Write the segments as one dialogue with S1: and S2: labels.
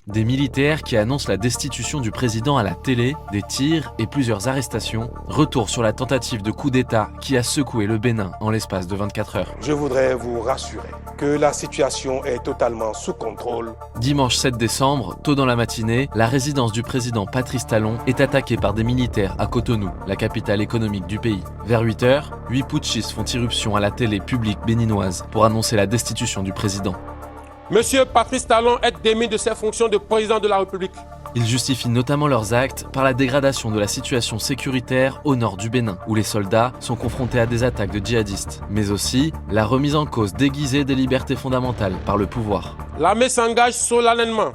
S1: Des militaires qui annoncent la destitution du président à la télé, des tirs et plusieurs arrestations. Retour sur la tentative de coup d'État qui a secoué le Bénin en l'espace de 24 heures.
S2: Je voudrais vous rassurer que la situation est totalement sous contrôle.
S1: Dimanche 7 décembre, tôt dans la matinée, la résidence du président Patrice Talon est attaquée par des militaires à Cotonou, la capitale économique du pays. Vers 8 heures, 8 putschistes font irruption à la télé publique béninoise pour annoncer la destitution du président.
S3: Monsieur Patrice Talon est démis de ses fonctions de président de la République.
S1: Ils justifient notamment leurs actes par la dégradation de la situation sécuritaire au nord du Bénin, où les soldats sont confrontés à des attaques de djihadistes, mais aussi la remise en cause déguisée des libertés fondamentales par le pouvoir.
S3: L'armée s'engage solennellement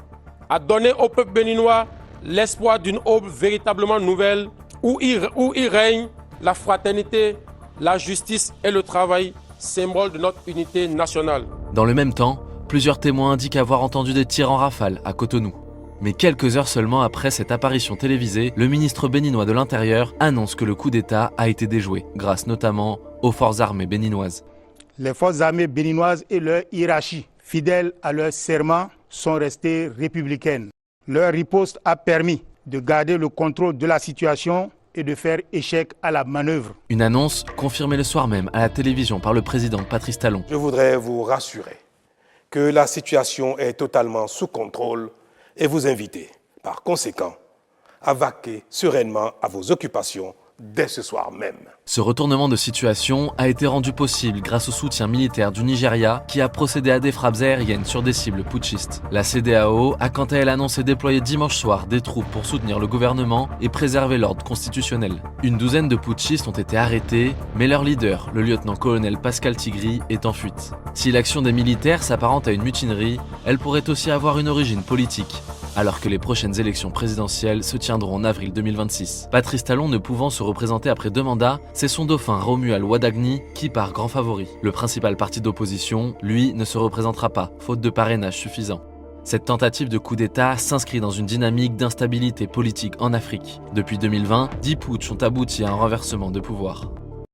S3: à donner au peuple béninois l'espoir d'une aube véritablement nouvelle où il règne la fraternité, la justice et le travail, symbole de notre unité nationale.
S1: Dans le même temps, plusieurs témoins indiquent avoir entendu des tirs en rafale à Cotonou. Mais quelques heures seulement après cette apparition télévisée, le ministre béninois de l'Intérieur annonce que le coup d'État a été déjoué, grâce notamment aux forces armées béninoises.
S4: Les forces armées béninoises et leur hiérarchie, fidèles à leur serment, sont restées républicaines. Leur riposte a permis de garder le contrôle de la situation et de faire échec à la manœuvre.
S1: Une annonce confirmée le soir même à la télévision par le président Patrice Talon.
S2: Je voudrais vous rassurer que la situation est totalement sous contrôle et vous inviter, par conséquent, à vaquer sereinement à vos occupations dès ce soir même.
S1: Ce retournement de situation a été rendu possible grâce au soutien militaire du Nigeria qui a procédé à des frappes aériennes sur des cibles putschistes. La CEDEAO a quant à elle annoncé déployer dimanche soir des troupes pour soutenir le gouvernement et préserver l'ordre constitutionnel. Une douzaine de putschistes ont été arrêtés, mais leur leader, le lieutenant-colonel Pascal Tigri, est en fuite. Si l'action des militaires s'apparente à une mutinerie, elle pourrait aussi avoir une origine politique, alors que les prochaines élections présidentielles se tiendront en avril 2026. Patrice Talon ne pouvant se représenter après 2 mandats, c'est son dauphin Romuald Wadagni qui part grand favori. Le principal parti d'opposition, lui, ne se représentera pas, faute de parrainage suffisant. Cette tentative de coup d'État s'inscrit dans une dynamique d'instabilité politique en Afrique. Depuis 2020, 10 putschs ont abouti à un renversement de pouvoir.